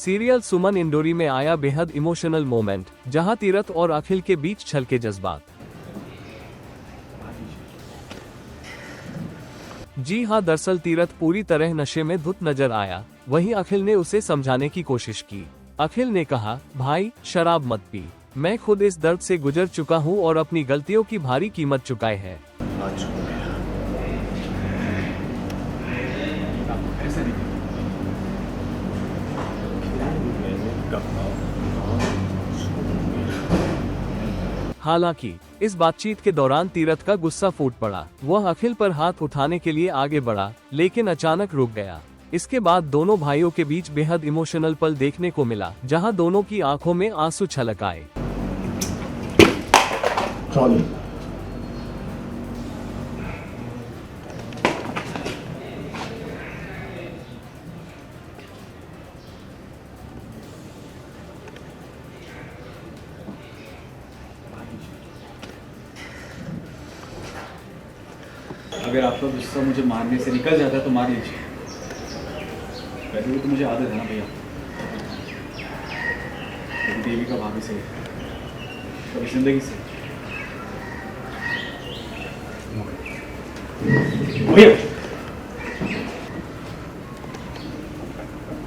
Serial सुमन इंदौरी में आया बेहद इमोशनल मोमेंट, जहां तीरथ और अखिल के बीच छलके जज्बात। जी हां, दरअसल तीरथ पूरी तरह नशे में धुत नजर आया। वहीं अखिल ने उसे समझाने की कोशिश की। अखिल ने कहा, भाई शराब मत पी, मैं खुद इस दर्द से गुजर चुका हूं और अपनी गलतियों की भारी कीमत चुकाए है। हालांकि इस बातचीत के दौरान तीरथ का गुस्सा फूट पड़ा। वह अखिल पर हाथ उठाने के लिए आगे बढ़ा, लेकिन अचानक रुक गया। इसके बाद दोनों भाइयों के बीच बेहद इमोशनल पल देखने को मिला, जहां दोनों की आंखों में आंसू छलक आए। अगर आपका गुस्सा मुझे मारने से निकल जाता है तो मार लीजिए। पहले भी तो मुझे आदत है ना भैया, कभी देवी का भाभी से, कभी जिंदगी से। भैया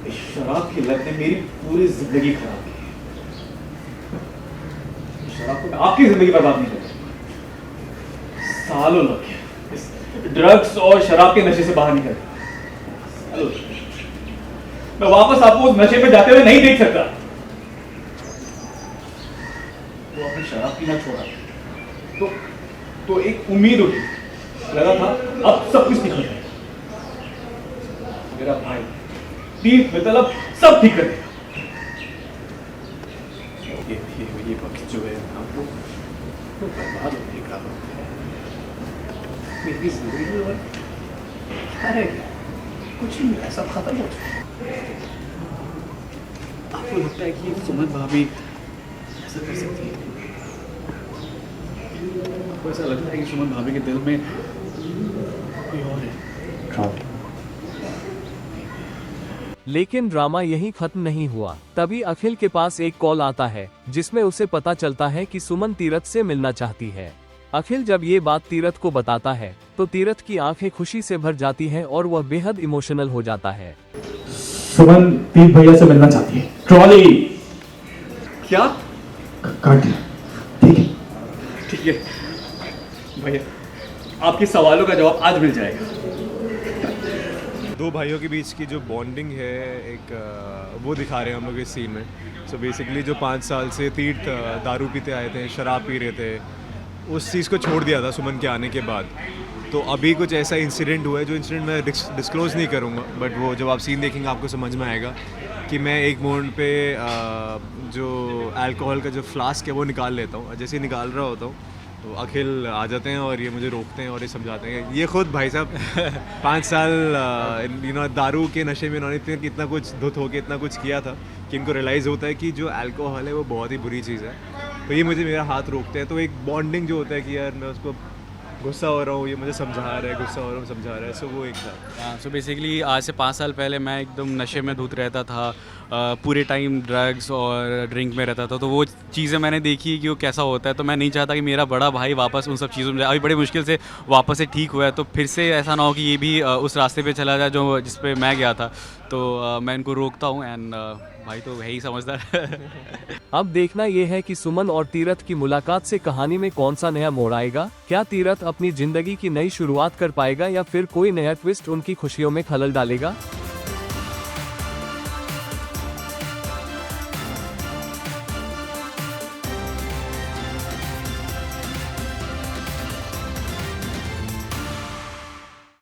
इस शराब की लत ने मेरी पूरी जिंदगी खराब की है। शराब को आपकी जिंदगी बर्बाद नहीं करती। सालों लग गए ड्रग्स और शराब के नशे से बाहर निकल। मैं वापस आपको उस नशे पे जाते हुए नहीं देख सकता। वो अपनी शराब पीना छोड़ा तो एक उम्मीद उठी, लगा था अब सब कुछ ठीक हो जाएगा। मेरा भाई तीर्थ मित्तल अब सब ठीक कर देगा। ये वक्त जो है आपको बर्बाद होने का वक्त है। मेरी जिंदगी में अरे कुछ ही नहीं, सब खत्म हो चुका। आपको लगता है कि सुमन भाभी ऐसा कर सकती है? आपको ऐसा लगता है कि सुमन भाभी के दिल में कोई और है? लेकिन ड्रामा यहीं खत्म नहीं हुआ। तभी अखिल के पास एक कॉल आता है, जिसमें उसे पता चलता है कि सुमन तीरथ से मिलना चाहती है। अखिल जब ये बात तीरथ को बताता है तो तीरथ की आंखें खुशी से भर जाती हैं और वह बेहद इमोशनल हो जाता है। सुमन तीर्थ भैया से मिलना चाहती है। ट्रॉली क्या? काट दिया। ठीक है भैया, आपके सवालों का जवाब आज मिल जाएगा। दो भाइयों के बीच की जो बॉन्डिंग है एक वो दिखा रहे हैं हम लोग इस सीन में। सो बेसिकली जो 5 साल से तीर्थ दारू पीते आए थे, शराब पी रहे थे, उस चीज़ को छोड़ दिया था सुमन के आने के बाद। तो अभी कुछ ऐसा इंसिडेंट हुआ है जो इंसिडेंट मैं डिस्क्लोज़ नहीं करूँगा, बट वो जब आप सीन देखेंगे आपको समझ में आएगा कि मैं एक मोमेंट पे जो अल्कोहल का जो फ्लास्क है वो निकाल लेता हूँ। जैसे ही निकाल रहा होता हूँ तो अखिल आ जाते हैं और ये मुझे रोकते हैं और ये समझाते हैं। ये खुद भाई साहब 5 साल दारू के नशे में इन्होंने इतना कुछ धुत होके इतना कुछ किया था कि इनको रियलाइज़ होता है कि जो अल्कोहल है वो बहुत ही बुरी चीज़ है। तो ये मुझे मेरा हाथ रोकते हैं। तो एक बॉन्डिंग जो होता है कि यार मैं उसको गुस्सा हो रहा हूँ, ये मुझे समझा रहा है, गुस्सा हो रहा हूँ समझा रहा है। सो वो एक था। सो बेसिकली आज से 5 साल पहले मैं एकदम नशे में धुत रहता था, पूरे टाइम ड्रग्स और ड्रिंक में रहता था। तो वो चीज़ें मैंने देखी कि वो कैसा होता है। तो मैं नहीं चाहता कि मेरा बड़ा भाई वापस उन सब चीज़ों में जाए। अभी बड़ी मुश्किल से वापस से ठीक हुआ है, तो फिर से ऐसा ना हो कि ये भी उस रास्ते पे चला जाए जो जिस पे मैं गया था। तो मैं इनको रोकता हूँ एंड भाई तो है ही समझदार। अब देखना यह है कि सुमन और तीरथ की मुलाकात से कहानी में कौन सा नया मोड़ आएगा। क्या तीरथ अपनी जिंदगी की नई शुरुआत कर पाएगा या फिर कोई नया ट्विस्ट उनकी खुशियों में खलल डालेगा।